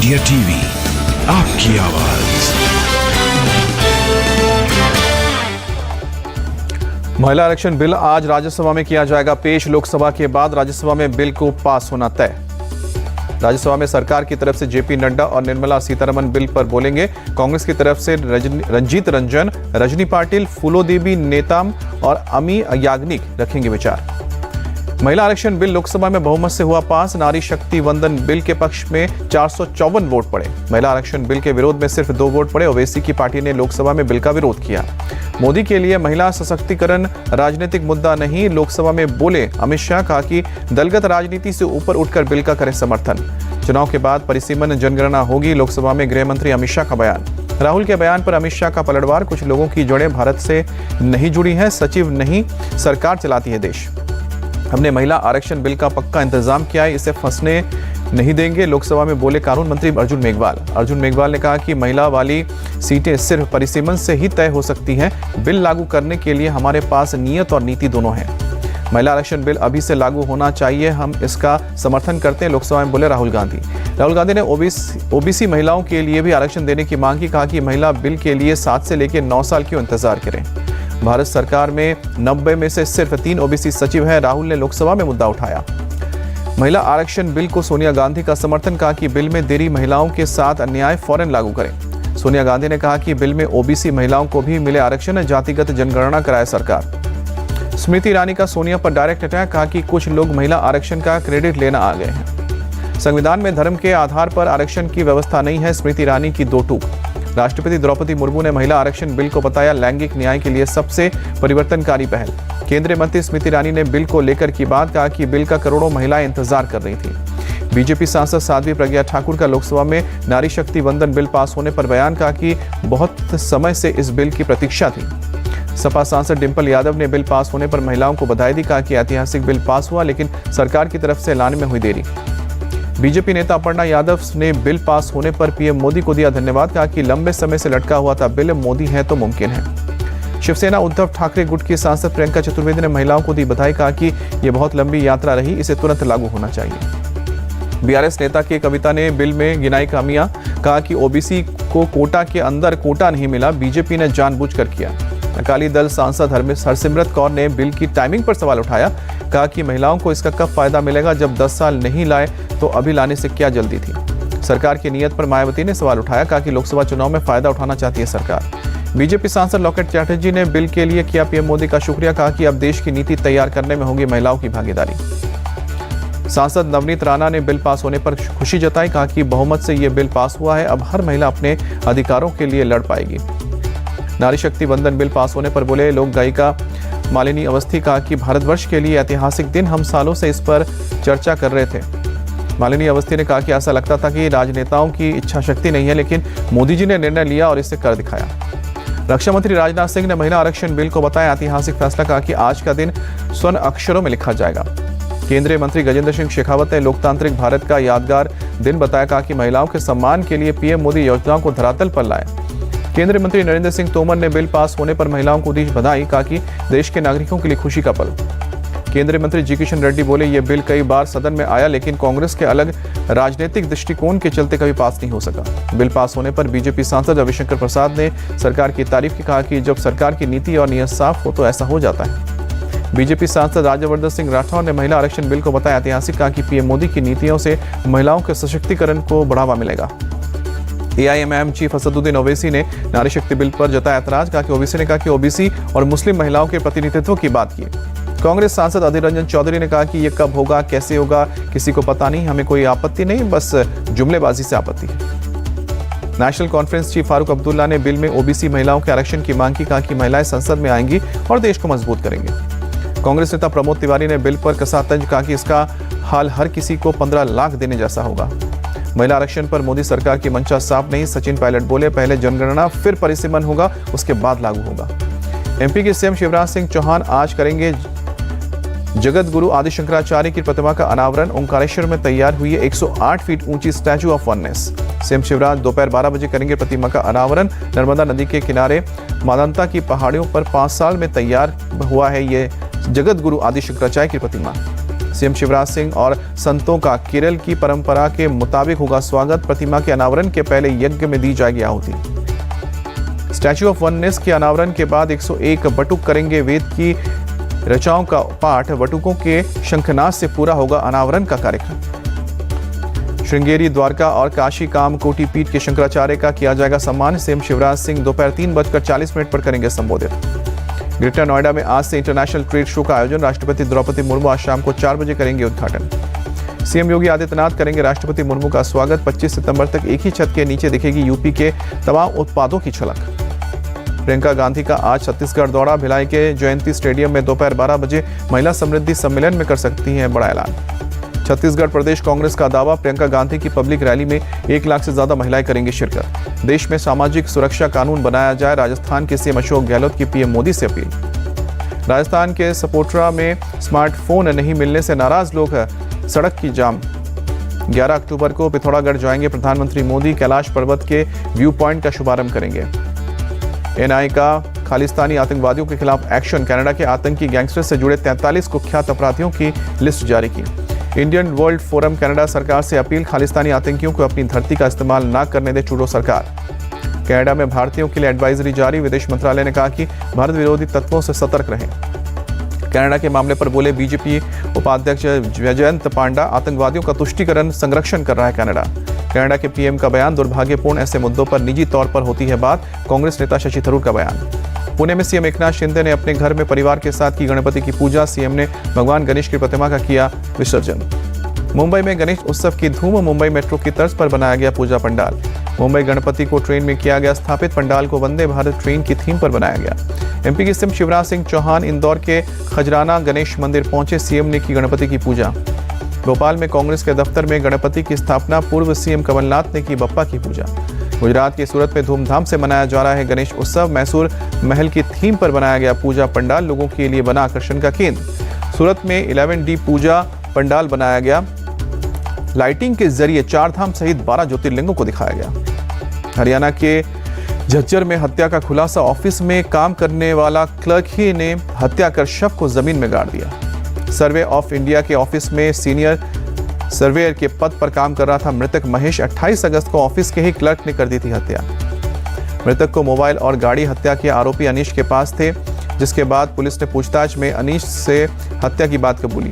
India TV, आपकी आवाज। महिला आरक्षण बिल आज राज्यसभा में किया जाएगा पेश। लोकसभा के बाद राज्यसभा में बिल को पास होना तय। राज्यसभा में सरकार की तरफ से जेपी नड्डा और निर्मला सीतारमण बिल पर बोलेंगे। कांग्रेस की तरफ से रंजीत रंजन, रजनी पाटिल, फूलोदेवी नेताम और अमी याग्निक रखेंगे विचार। महिला आरक्षण बिल लोकसभा में बहुमत से हुआ पास। नारी शक्ति वंदन बिल के पक्ष में 454 वोट पड़े। महिला आरक्षण बिल के विरोध में सिर्फ 2 वोट पड़े। ओवैसी की पार्टी ने लोकसभा में बिल का विरोध किया। मोदी के लिए महिला सशक्तिकरण राजनीतिक मुद्दा नहीं, लोकसभा में बोले अमित शाह। कहा कि दलगत राजनीति से ऊपर उठकर बिल का करें समर्थन। चुनाव के बाद परिसीमन जनगणना होगी। लोकसभा में गृह मंत्री अमित शाह का बयान। राहुल के बयान पर अमित शाह का पलटवार। कुछ लोगों की जड़ें भारत से नहीं जुड़ी हैं, सचिव नहीं सरकार चलाती है देश। हमने महिला आरक्षण बिल का पक्का इंतजाम किया है, इसे फंसने नहीं देंगे। लोकसभा में बोले कानून मंत्री अर्जुन मेघवाल। अर्जुन मेघवाल ने कहा कि महिला वाली सीटें सिर्फ परिसीमन से ही तय हो सकती हैं। बिल लागू करने के लिए हमारे पास नियत और नीति दोनों हैं। महिला आरक्षण बिल अभी से लागू होना चाहिए, हम इसका समर्थन करते हैं, लोकसभा में बोले राहुल गांधी। राहुल गांधी ने ओबीसी महिलाओं के लिए भी आरक्षण देने की मांग की। कहा कि महिला बिल के लिए 7 से लेकर 9 साल क्यों इंतजार करें। भारत सरकार में 90 में से सिर्फ 3 ओबीसी सचिव हैं। राहुल ने लोकसभा में मुद्दा उठाया। महिला आरक्षण बिल को सोनिया गांधी का समर्थन। कहा कि बिल में देरी महिलाओं के साथ अन्याय, फौरन लागू करें। सोनिया गांधी ने कहा कि बिल में ओबीसी महिलाओं को भी मिले आरक्षण, जातिगत जनगणना कराए सरकार। स्मृति ईरानी का सोनिया पर डायरेक्ट अटैक। कहा कि कुछ लोग महिला आरक्षण का क्रेडिट लेना आ गए हैं। संविधान में धर्म के आधार पर आरक्षण की व्यवस्था नहीं है, स्मृति ईरानी की 2 टूक। राष्ट्रपति द्रौपदी मुर्मू ने महिला आरक्षण बिल को बताया लैंगिक न्याय के लिए सबसे परिवर्तनकारी पहल। केंद्रीय मंत्री स्मृति ईरानी ने बिल को लेकर की बात। कहा कि बिल का करोड़ों महिलाएं इंतजार कर रही थी। बीजेपी सांसद साध्वी प्रज्ञा ठाकुर का लोकसभा में नारी शक्ति वंदन बिल पास होने पर बयान। कहा कि बहुत समय से इस बिल की प्रतीक्षा थी। सपा सांसद डिंपल यादव ने बिल पास होने पर महिलाओं को बधाई दी। कहा कि ऐतिहासिक बिल पास हुआ, लेकिन सरकार की तरफ से लाने में हुई देरी। बीजेपी नेता अपर्णा यादव ने बिल पास होने पर पीएम मोदी को दिया धन्यवाद। कहा कि लंबे समय से लटका हुआ था बिल, मोदी है तो मुमकिन है। शिवसेना उद्धव ठाकरे गुट की सांसद प्रियंका चतुर्वेदी ने महिलाओं को दी बधाई। कहा कि यह बहुत लंबी यात्रा रही, इसे तुरंत लागू होना चाहिए। बीआरएस नेता के कविता ने बिल में गिनाई खामियां। कहा कि ओबीसी को कोटा के अंदर कोटा नहीं मिला, बीजेपी ने जानबूझकर किया। अकाली दल सांसद हरसिमरत कौर ने बिल की टाइमिंग पर सवाल उठाया। कहा कि महिलाओं को इसका कब फायदा मिलेगा, जब 10 साल नहीं लाए तो अभी लाने से क्या जल्दी थी। सरकार की नीयत पर मायावती ने सवाल उठाया। कहा कि लोकसभा चुनाव में फायदा उठाना चाहती है सरकार। बीजेपी सांसद लॉकेट चैटर्जी ने बिल के लिए किया पीएम मोदी का शुक्रिया। कहा कि अब देश की नीति तैयार करने में होगी महिलाओं की भागीदारी। सांसद नवनीत राणा ने बिल पास होने पर खुशी जताई। कहा कि बहुमत से यह बिल पास हुआ है, अब हर महिला अपने अधिकारों के लिए लड़ पाएगी। नारी शक्ति वंदन बिल पास होने पर बोले लोक गायिका मालिनी अवस्थी। कहा कि भारतवर्ष के लिए ऐतिहासिक दिन, हम सालों से इस पर चर्चा कर रहे थे। मालिनी अवस्थी ने कहा कि ऐसा लगता था कि राजनेताओं की इच्छा शक्ति नहीं है, लेकिन मोदी जी ने निर्णय लिया और इसे कर दिखाया। रक्षा मंत्री राजनाथ सिंह ने महिला आरक्षण बिल को बताया ऐतिहासिक फैसला। कहा कि आज का दिन स्वर्ण अक्षरों में लिखा जाएगा। केंद्रीय मंत्री गजेंद्र सिंह शेखावत ने लोकतांत्रिक भारत का यादगार दिन बताया। कहा कि महिलाओं के सम्मान के लिए पीएम मोदी योजनाओं को धरातल पर लाए। केंद्रीय मंत्री नरेंद्र सिंह तोमर ने बिल पास होने पर महिलाओं को दी बधाई। कहा कि देश के नागरिकों के लिए खुशी का पल। केंद्रीय मंत्री जी किशन रेड्डी बोले यह बिल कई बार सदन में आया, लेकिन कांग्रेस के अलग राजनीतिक दृष्टिकोण के चलते कभी पास नहीं हो सका। बिल पास होने पर बीजेपी सांसद रविशंकर प्रसाद ने सरकार की तारीफ की। कहा कि जब सरकार की नीति और नीयत साफ हो तो ऐसा हो जाता है। बीजेपी सांसद राज्यवर्धन सिंह राठौर ने महिला आरक्षण बिल को बताया ऐतिहासिक। कहा कि पीएम मोदी की नीतियों से महिलाओं के सशक्तिकरण को बढ़ावा मिलेगा। एआईएमआईएम चीफ असदुद्दीन ओवैसी ने नारी शक्ति बिल पर जताया ऐतराज। कहा कि ओवैसी ने कहा कि ओबीसी और मुस्लिम महिलाओं के प्रतिनिधित्व की बात की। कांग्रेस सांसद अधीर रंजन चौधरी ने कहा कि यह कब होगा, कैसे होगा, किसी को पता नहीं, हमें कोई आपत्ति नहीं, बस जुमलेबाजी से आपत्ति है। National conference chief Farooq Abdullah ने बिल में ओबीसी महिलाओं के आरक्षण की मांग की। कहा कि महिलाएं संसद में आएंगी और देश को मजबूत करेंगे। कांग्रेस नेता प्रमोद तिवारी ने बिल पर कसा तंज। कहा कि इसका हाल हर किसी को 15 लाख देने जैसा होगा। महिला आरक्षण पर मोदी सरकार की मंशा साफ नहीं, सचिन पायलट बोले पहले जनगणना फिर परिसीमन होगा, उसके बाद लागू होगा। एमपी के सीएम शिवराज सिंह चौहान आज करेंगे जगत गुरु आदि शंकराचार्य की प्रतिमा का अनावरण। ओंकारेश्वर में तैयार हुई है 108 फीट ऊंची statue of oneness. CM Shivraj दोपहर 12 बजे करेंगे प्रतिमा का अनावरण। नर्मदा नदी के किनारे मादांता की पहाड़ियों पर 5 साल में तैयार हुआ है ये जगत गुरु आदि शंकराचार्य की प्रतिमा। सीएम शिवराज सिंह और संतों का केरल की परंपरा के मुताबिक होगा स्वागत। प्रतिमा के अनावरण के पहले यज्ञ में दी जाएगी आहुति। स्टैच्यू ऑफ वननेस के अनावरण के बाद 101 बटुक करेंगे वेद की रचाओं का पाठ। बटुकों के शंखनाद से पूरा होगा अनावरण का कार्यक्रम। श्रृंगेरी, द्वारका और काशी कामकोटि पीठ के शंकराचार्य का किया जाएगा सम्मान। सीएम शिवराज सिंह दोपहर 3:40 पर करेंगे संबोधित। ग्रेटर नोएडा में आज से इंटरनेशनल ट्रेड शो का आयोजन। राष्ट्रपति द्रौपदी मुर्मू आज शाम को 4 बजे करेंगे उद्घाटन। सीएम योगी आदित्यनाथ करेंगे राष्ट्रपति मुर्मू का स्वागत। 25 सितंबर तक एक ही छत के नीचे दिखेगी यूपी के तमाम उत्पादों की झलक। प्रियंका गांधी का आज छत्तीसगढ़ दौरा। भिलाई के जयंती स्टेडियम में दोपहर 12 बजे महिला समृद्धि सम्मेलन में कर सकती हैं बड़ा ऐलान। छत्तीसगढ़ प्रदेश कांग्रेस का दावा, प्रियंका गांधी की पब्लिक रैली में 1 लाख से ज्यादा महिलाएं करेंगी शिरकत। देश में सामाजिक सुरक्षा कानून बनाया जाए। राजस्थान के सीएम अशोक गहलोत की पीएम मोदी से अपील। राजस्थान के सपोट्रा में स्मार्टफोन नहीं मिलने से नाराज लोग सड़क की जाम। 11 अक्टूबर को पिथौरागढ़ जाएंगे प्रधानमंत्री मोदी। कैलाश पर्वत के व्यू पॉइंट का शुभारंभ करेंगे। एनआईए का खालिस्तानी आतंकवादियों के खिलाफ एक्शन। कनाडा के आतंकी गैंगस्टर से जुड़े 43 कुख्यात अपराधियों की लिस्ट जारी की। इंडियन वर्ल्ड फोरम कनाडा सरकार से अपील, खालिस्तानी आतंकियों को अपनी धरती का इस्तेमाल न करने दे ट्रूडो सरकार। कनाडा में भारतीयों के लिए एडवाइजरी जारी। विदेश मंत्रालय ने कहा कि भारत विरोधी तत्वों से सतर्क रहें। कनाडा के मामले पर बोले बीजेपी उपाध्यक्ष जयंत पांडा, आतंकवादियों का तुष्टीकरण संरक्षण कर रहा है कनाडा। कनाडा के पीएम का बयान, दुर्भाग्यपूर्ण, ऐसे मुद्दों पर निजी तौर पर होती है बात। कांग्रेस नेता शशि थरूर का बयान। पुणे में सीएम एकनाथ शिंदे ने अपने घर में परिवार के साथ की गणपति की पूजा। सीएम ने भगवान गणेश की प्रतिमा का किया विसर्जन। मुंबई में गणेश उत्सव की धूम। मुंबई मेट्रो की तर्ज पर बनाया गया पूजा पंडाल। मुंबई गणपति को ट्रेन में किया गया स्थापित। पंडाल को वंदे भारत ट्रेन की थीम पर बनाया गया। एमपी के सीएम शिवराज सिंह चौहान इंदौर के खजराना गणेश मंदिर पहुंचे। सीएम ने की गणपति की पूजा। भोपाल में कांग्रेस के दफ्तर में गणपति की स्थापना। पूर्व सीएम कमलनाथ ने की बप्पा की पूजा। गुजरात के सूरत में धूमधाम से मनाया जा रहा है गणेश उत्सव। मैसूर महल की थीम पर बनाया गया पूजा पंडाल। लोगों के लिए बना आकर्षण का केंद्र। सूरत में 11D पूजा पंडाल बनाया गया। लाइटिंग के जरिए 4 धाम सहित 12 ज्योतिर्लिंगों को दिखाया गया। हरियाणा के झज्जर में हत्या का खुलासा। ऑफिस में काम करने वाला क्लर्क ही ने हत्या कर शव को जमीन में गाड़ दिया। सर्वे ऑफ इंडिया के ऑफिस में सीनियर सर्वेयर के पद पर काम कर रहा था मृतक महेश। 28 अगस्त को ऑफिस के ही क्लर्क ने कर दी थी हत्या। मृतक को मोबाइल और गाड़ी हत्या के आरोपी अनीश के पास थे, जिसके बाद पुलिस ने पूछताछ में अनीश से हत्या की बात कबूली।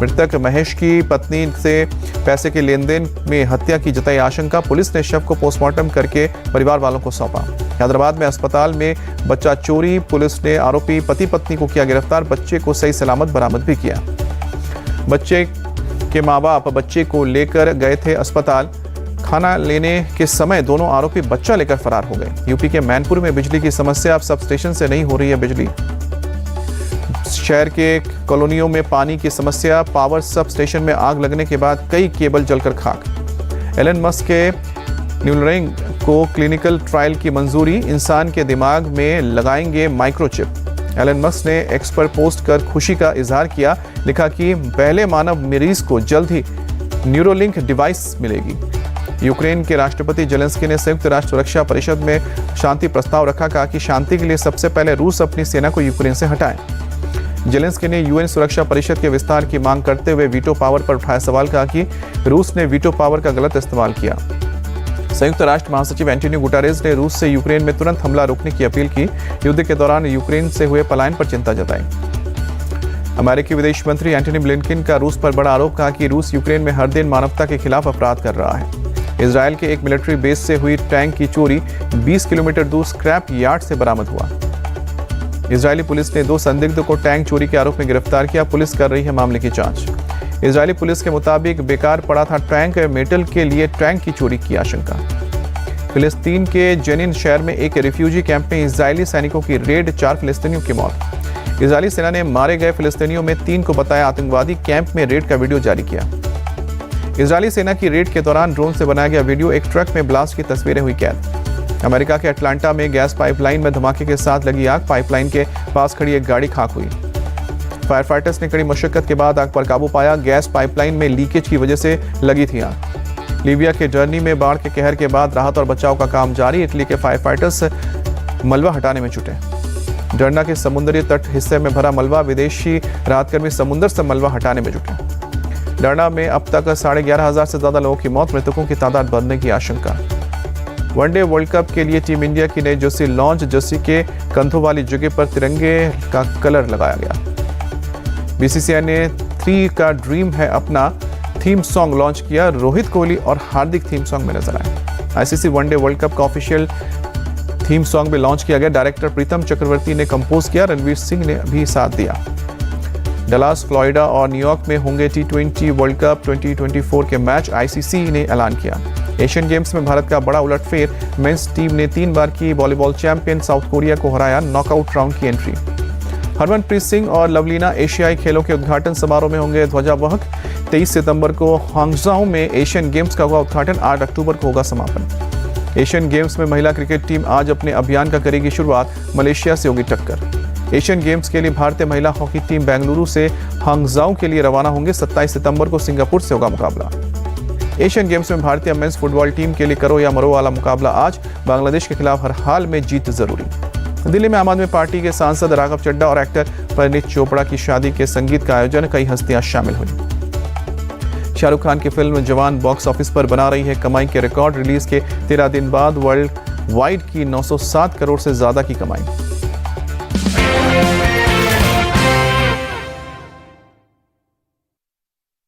मृतक महेश की पत्नी से पैसे के लेन देन में हत्या की जताई आशंका। पुलिस ने शव को पोस्टमार्टम करके परिवार वालों को सौंपा। हैदराबाद में अस्पताल में बच्चा चोरी। पुलिस ने आरोपी पति पत्नी को किया गिरफ्तार। बच्चे को सही सलामत बरामद भी किया। बच्चे के माँ बाप बच्चे को लेकर गए थे अस्पताल। खाना लेने के समय दोनों आरोपी बच्चा लेकर फरार हो गए। यूपी के मैनपुर में बिजली की समस्या। अब सब स्टेशन से नहीं हो रही है बिजली। शहर के कॉलोनियों में पानी की समस्या। पावर सब स्टेशन में आग लगने के बाद कई केबल जलकर खाक। एलन मस्क के न्यूरलिंक को क्लिनिकल ट्रायल की मंजूरी। इंसान के दिमाग में लगाएंगे माइक्रोचिप। एलन मस्क ने एक्स पर पोस्ट कर खुशी का इजहार किया। लिखा कि पहले मानव मरीज को जल्द ही न्यूरोलिंक डिवाइस मिलेगी। यूक्रेन के राष्ट्रपति जेलेंस्की ने संयुक्त राष्ट्र सुरक्षा परिषद में शांति प्रस्ताव रखा। कहा कि शांति के लिए सबसे पहले रूस अपनी सेना को यूक्रेन से हटाए। जेलेंस्की ने यूएन सुरक्षा परिषद के विस्तार की मांग करते हुए वीटो पावर पर उठाया सवाल। कहा कि रूस ने वीटो पावर का गलत इस्तेमाल किया। संयुक्त राष्ट्र महासचिव एंटोनियो गुटेरेस ने रूस से यूक्रेन में तुरंत हमला रोकने की अपील की। युद्ध के दौरान यूक्रेन से हुए पलायन पर चिंता जताई। अमेरिकी विदेश मंत्री एंटनी ब्लिंकन का रूस पर बड़ा आरोप। कहा कि रूस यूक्रेन में हर दिन मानवता के खिलाफ अपराध कर रहा है। इजरायल के एक मिलिट्री बेस से हुई टैंक की चोरी 20 किलोमीटर दूर स्क्रैप यार्ड से बरामद हुआ। इजरायली पुलिस ने 2 संदिग्ध को टैंक चोरी के आरोप में गिरफ्तार किया। पुलिस कर रही है मामले की जांच। इजरायली पुलिस के मुताबिक बेकार पड़ा था टैंक। मेटल के लिए टैंक की चोरी की आशंका। फिलिस्तीन के जेनिन शहर में एक रिफ्यूजी कैंप में इजरायली सैनिकों की रेड। 4 फिलिस्तीनियों की मौत। इजरायली सेना ने मारे गए फिलिस्तीनियों में 3 को बताया आतंकवादी। कैंप में रेड का वीडियो जारी किया। इजरायली सेना की रेड के दौरान ड्रोन से बनाया गया वीडियो। एक ट्रक में ब्लास्ट की तस्वीरें हुई कैद। अमेरिका के अटलांटा में गैस पाइपलाइन में धमाके के साथ लगी आग। पाइपलाइन के पास खड़ी एक गाड़ी खाक हुई। फायर फाइटर्स ने कड़ी मशक्कत के बाद आग पर काबू पाया। गैस पाइपलाइन में लीकेज की वजह से लगी थी आग। लीबिया के जर्नी में बाढ़ के कहर के बाद राहत और बचाव का काम जारी। इटली के फायर फाइटर्स मलबा हटाने में जुटे। डरना के समुद्री तट हिस्से में भरा मलबा, विदेशी राहतकर्मी समुद्र से मलबा हटाने में जुटे। डरना में अब तक 11,500 से ज्यादा लोगों की मौत, मृतकों की तादाद बढ़ने की आशंका। वनडे वर्ल्ड कप के लिए टीम इंडिया की नई जर्सी लॉन्च, जर्सी के कंधों वाली जगह पर तिरंगे का कलर लगाया गया। बीसीसीआई ने 3 का ड्रीम है अपना थीम सॉन्ग लॉन्च किया, रोहित कोहली और हार्दिक थीम सॉन्ग में नजर आए। आईसीसी वनडे वर्ल्ड कप का ऑफिशियल थीम सॉन्ग भी लॉन्च किया गया। डायरेक्टर प्रीतम चक्रवर्ती ने कंपोज किया, रणवीर सिंह ने भी साथ दिया। डलास, फ्लोरिडा और न्यूयॉर्क में होंगे T20 वर्ल्ड कप 2024 के मैच, आईसीसी ने ऐलान किया। एशियन गेम्स में भारत का बड़ा उलटफेर, मेंस टीम ने 3 बार की वॉलीबॉल चैंपियन साउथ कोरिया को हराया, नॉकआउट राउंड की एंट्री। हरमनप्रीत सिंह और लवलीना एशियाई खेलों के उद्घाटन समारोह में होंगे ध्वजावाहक। 23 सितंबर को हांगझाओ में एशियन गेम्स का होगा उद्घाटन, 8 अक्टूबर को होगा समापन। एशियन गेम्स में महिला क्रिकेट टीम आज अपने अभियान का करेगी शुरुआत, मलेशिया से होगी टक्कर। एशियन गेम्स के लिए भारतीय महिला हॉकी टीम बेंगलुरु से हांगझाओ के लिए रवाना होंगे, 27 सितंबर को सिंगापुर से होगा मुकाबला। एशियन गेम्स में भारतीय मेंस फुटबॉल टीम के लिए करो या मरो वाला मुकाबला आज, बांग्लादेश के खिलाफ हर हाल में जीत जरूरी। दिल्ली में आम आदमी पार्टी के सांसद राघव चड्ढा और एक्टर परिणीत चोपड़ा की शादी के संगीत का आयोजन, कई हस्तियां शामिल हुई। शाहरुख खान की फिल्म जवान बॉक्स ऑफिस पर बना रही है कमाई के रिकॉर्ड, रिलीज के 13 दिन बाद वर्ल्ड वाइड की 907 करोड़ से ज्यादा की कमाई।